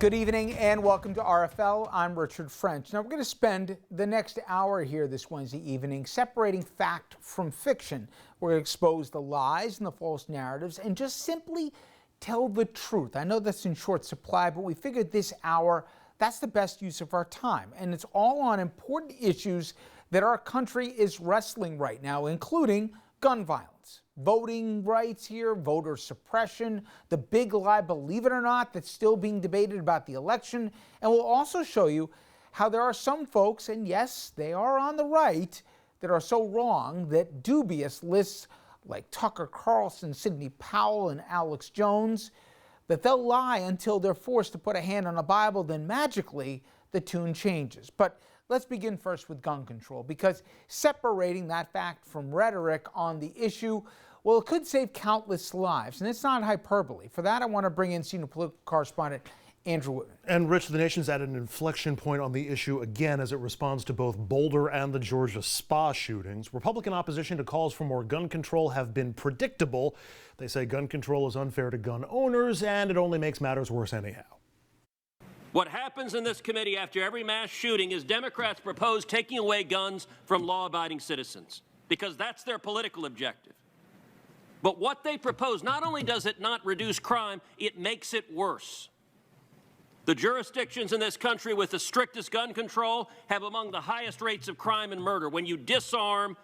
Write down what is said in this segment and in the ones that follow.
Good evening and welcome to RFL. I'm Richard French. Now we're going to spend the next hour here this Wednesday evening separating fact from fiction. We're going to expose the lies and the false narratives and just simply tell the truth. I know that's in short supply, but we figured this hour, that's the best use of our time. And it's all on important issues that our country is wrestling right now, including gun violence, voting rights here, voter suppression, the big lie, believe it or not, that's still being debated about the election. And we'll also show you how there are some folks, and yes, they are on the right, that are so wrong that dubious lists like Tucker Carlson, Sidney Powell, and Alex Jones, that they'll lie until they're forced to put a hand on the Bible, then magically the tune changes. But let's begin first with gun control, because separating that fact from rhetoric on the issue, well, it could save countless lives, and it's not hyperbole. For that, I want to bring in senior political correspondent Andrew Whitman. And Rich, the nation's at an inflection point on the issue again as it responds to both Boulder and the Georgia spa shootings. Republican opposition to calls for more gun control have been predictable. They say gun control is unfair to gun owners, and it only makes matters worse anyhow. What happens in this committee after every mass shooting is Democrats propose taking away guns from law-abiding citizens because that's their political objective. But what they propose, not only does it not reduce crime, it makes it worse. The jurisdictions in this country with the strictest gun control have among the highest rates of crime and murder. When you disarm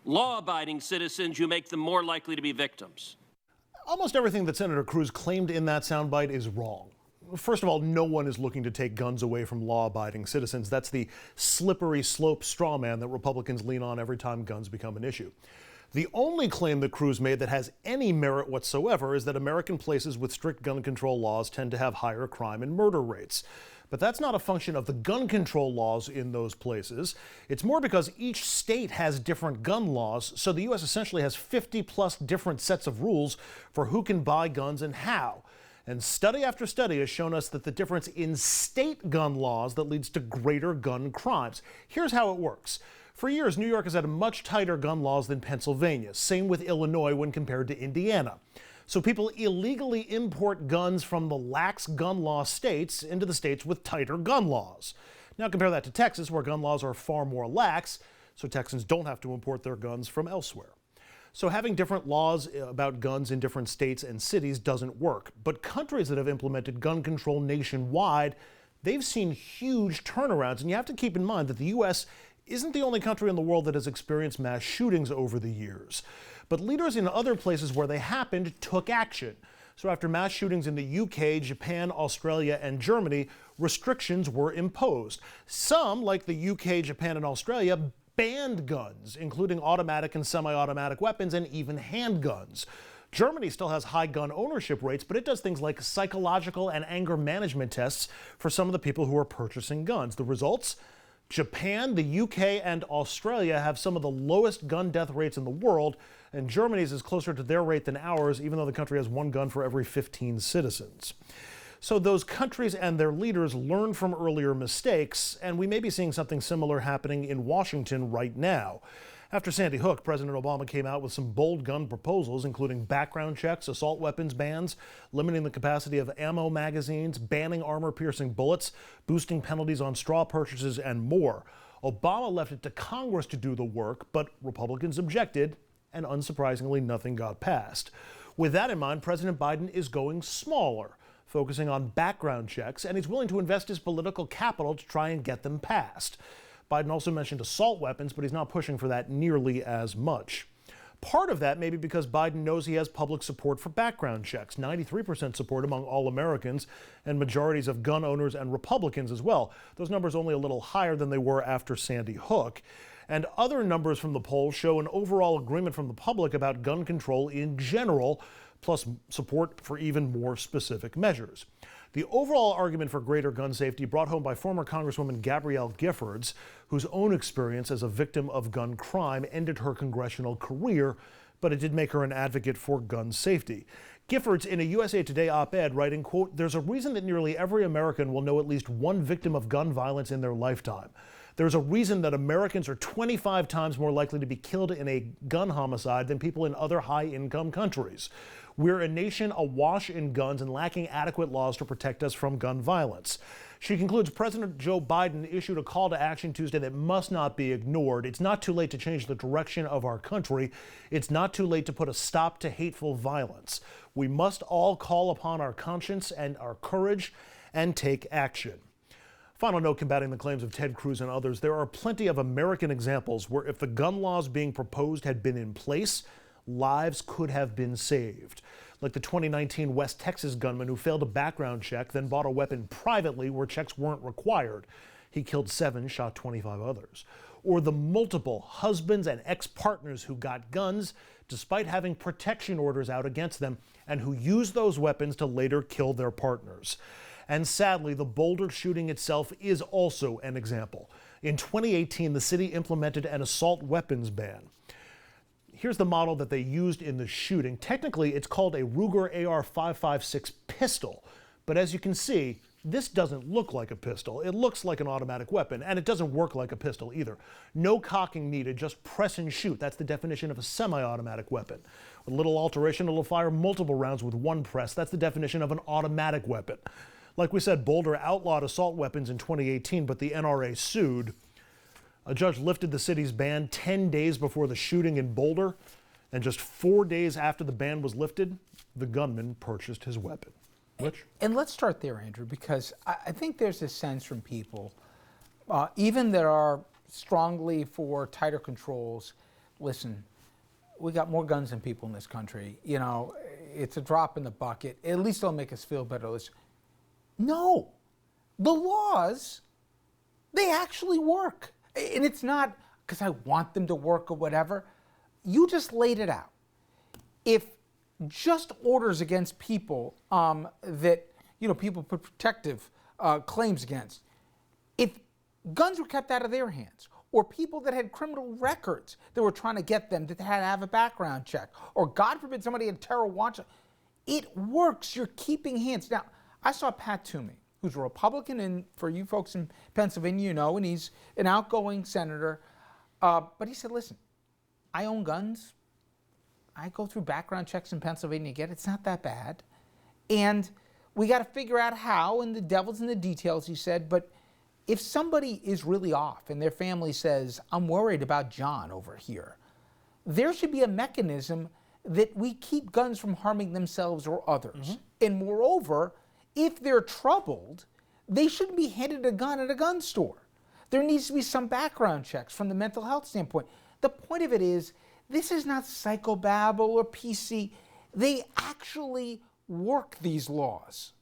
law-abiding citizens, you make them more likely to be victims. Almost everything that Senator Cruz claimed in that soundbite is wrong. First of all, no one is looking to take guns away from law-abiding citizens. That's the slippery slope straw man that Republicans lean on every time guns become an issue. The only claim that Cruz made that has any merit whatsoever is that American places with strict gun control laws tend to have higher crime and murder rates. But that's not a function of the gun control laws in those places. It's more because each state has different gun laws, so the U.S. essentially has 50-plus different sets of rules for who can buy guns and how. And study after study has shown us that the difference in state gun laws that leads to greater gun crimes. Here's how it works. For years, New York has had much tighter gun laws than Pennsylvania. Same with Illinois when compared to Indiana. So people illegally import guns from the lax gun law states into the states with tighter gun laws. Now compare that to Texas, where gun laws are far more lax, so Texans don't have to import their guns from elsewhere. So having different laws about guns in different states and cities doesn't work. But countries that have implemented gun control nationwide, they've seen huge turnarounds. And you have to keep in mind that the U.S. isn't the only country in the world that has experienced mass shootings over the years. But leaders in other places where they happened took action. So after mass shootings in the UK, Japan, Australia, and Germany, restrictions were imposed. Some, like the UK, Japan, and Australia, banned guns, including automatic and semi-automatic weapons and even handguns. Germany still has high gun ownership rates, but it does things like psychological and anger management tests for some of the people who are purchasing guns. The results? Japan, the UK, and Australia have some of the lowest gun death rates in the world, and Germany's is closer to their rate than ours, even though the country has one gun for every 15 citizens. So those countries and their leaders learn from earlier mistakes, and we may be seeing something similar happening in Washington right now. After Sandy Hook, President Obama came out with some bold gun proposals, including background checks, assault weapons bans, limiting the capacity of ammo magazines, banning armor-piercing bullets, boosting penalties on straw purchases, and more. Obama left it to Congress to do the work, but Republicans objected, and unsurprisingly, nothing got passed. With that in mind, President Biden is going smaller, focusing on background checks, and he's willing to invest his political capital to try and get them passed. Biden also mentioned assault weapons, but he's not pushing for that nearly as much. Part of that may be because Biden knows he has public support for background checks, 93% support among all Americans, and majorities of gun owners and Republicans as well. Those numbers only a little higher than they were after Sandy Hook. And other numbers from the polls show an overall agreement from the public about gun control in general, plus support for even more specific measures. The overall argument for greater gun safety brought home by former Congresswoman Gabrielle Giffords, whose own experience as a victim of gun crime ended her congressional career, but it did make her an advocate for gun safety. Giffords, in a USA Today op-ed, writing, quote, "There's a reason that nearly every American will know at least one victim of gun violence in their lifetime. There's a reason that Americans are 25 times more likely to be killed in a gun homicide than people in other high-income countries. We're a nation awash in guns and lacking adequate laws to protect us from gun violence. She concludes President Joe Biden issued a call to action Tuesday that must not be ignored. It's not too late to change the direction of our country. It's not too late to put a stop to hateful violence. We must all call upon our conscience and our courage and take action. Final note combating the claims of Ted Cruz and others, there are plenty of American examples where if the gun laws being proposed had been in place, lives could have been saved. Like the 2019 West Texas gunman who failed a background check, then bought a weapon privately where checks weren't required. He killed 7, shot 25 others. Or the multiple husbands and ex-partners who got guns despite having protection orders out against them and who used those weapons to later kill their partners. And sadly, the Boulder shooting itself is also an example. In 2018, the city implemented an assault weapons ban. Here's the model that they used in the shooting. Technically, it's called a Ruger AR-556 pistol. But as you can see, this doesn't look like a pistol. It looks like an automatic weapon, and it doesn't work like a pistol either. No cocking needed, just press and shoot. That's the definition of a semi-automatic weapon. With a little alteration, it'll fire multiple rounds with one press. That's the definition of an automatic weapon. Like we said, Boulder outlawed assault weapons in 2018, but the NRA sued. A judge lifted the city's ban 10 days before the shooting in Boulder, and just 4 days after the ban was lifted, the gunman purchased his weapon. Rich? And let's start there, Andrew, because I think there's a sense from people, even that are strongly for tighter controls, listen, we got more guns than people in this country. You know, it's a drop in the bucket. At least it'll make us feel better. No, the laws, they actually work. And it's not because I want them to work or whatever. You just laid it out. If just orders against people that, you know, people put protective claims against, if guns were kept out of their hands, or people that had criminal records that were trying to get them to have a background check, or God forbid somebody had terror watch, it works. You're keeping hands. Now, I saw Pat Toomey, who's a Republican, and for you folks in Pennsylvania, you know, and he's an outgoing senator. But he said, listen, I own guns. I go through background checks in Pennsylvania again. It's not that bad. And we got to figure out how, and the devil's in the details, he said. But if somebody is really off and their family says, I'm worried about John over here, there should be a mechanism that we keep guns from harming themselves or others. Mm-hmm. And moreover, if they're troubled, they shouldn't be handed a gun at a gun store. There needs to be some background checks from the mental health standpoint. The point of it is, this is not psychobabble or PC. They actually work these laws.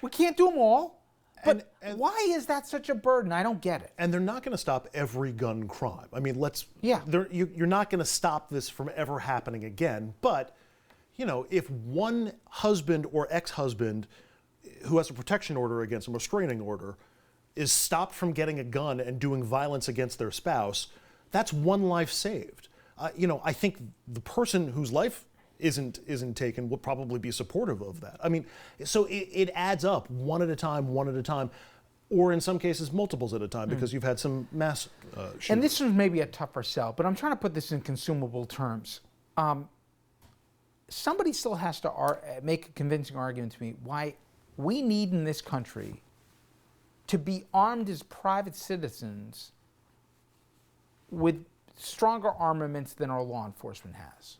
We can't do them all, but and why is that such a burden? I don't get it. And they're not going to stop every gun crime. I mean, yeah. You're not going to stop this from ever happening again. But, you know, if one husband or ex-husband who has a protection order against them, a restraining order, is stopped from getting a gun and doing violence against their spouse, that's one life saved. You know, I think the person whose life isn't taken will probably be supportive of that. I mean, so it adds up one at a time, or in some cases multiples at a time, because you've had some mass shootings. And this is maybe a tougher sell, but I'm trying to put this in consumable terms. Somebody still has to make a convincing argument to me why we need in this country to be armed as private citizens with stronger armaments than our law enforcement has.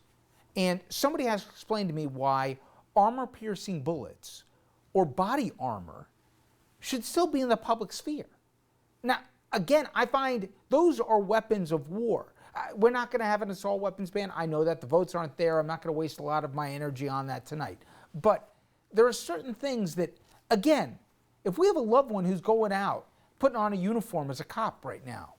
And somebody has explained to me why armor-piercing bullets or body armor should still be in the public sphere. Now, again, I find those are weapons of war. We're not going to have an assault weapons ban. I know that the votes aren't there. I'm not going to waste a lot of my energy on that tonight. But there are certain things that, again, if we have a loved one who's going out, putting on a uniform as a cop right now,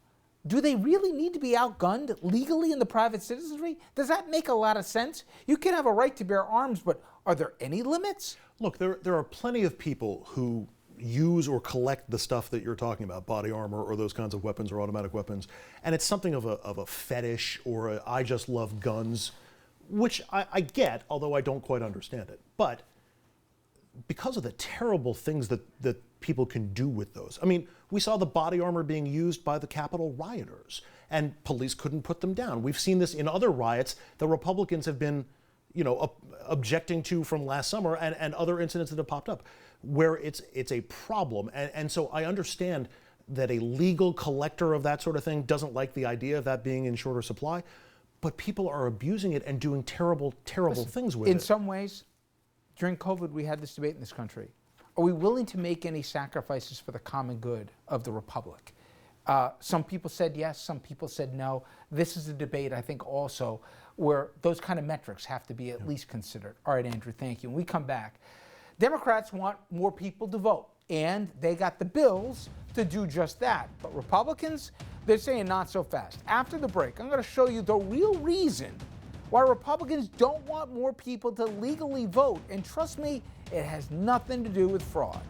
do they really need to be outgunned legally in the private citizenry? Does that make a lot of sense? You can have a right to bear arms, but are there any limits? Look, there are plenty of people who use or collect the stuff that you're talking about, body armor or those kinds of weapons or automatic weapons, and it's something of a fetish or I just love guns, which I get, although I don't quite understand it. But because of the terrible things that people can do with those. I mean, we saw the body armor being used by the Capitol rioters, and police couldn't put them down. We've seen this in other riots that Republicans have been, objecting to from last summer, and other incidents that have popped up, where it's a problem. And so I understand that a legal collector of that sort of thing doesn't like the idea of that being in shorter supply, but people are abusing it and doing terrible, terrible things with it. In some ways, during COVID, we had this debate in this country. Are we willing to make any sacrifices for the common good of the republic? Some people said yes, some people said no. This is a debate, I think, also where those kind of metrics have to be at least considered. All right, Andrew, thank you. When we come back, Democrats want more people to vote, and they got the bills to do just that. But Republicans, they're saying not so fast. After the break, I'm going to show you the real reason why Republicans don't want more people to legally vote. And trust me, it has nothing to do with fraud.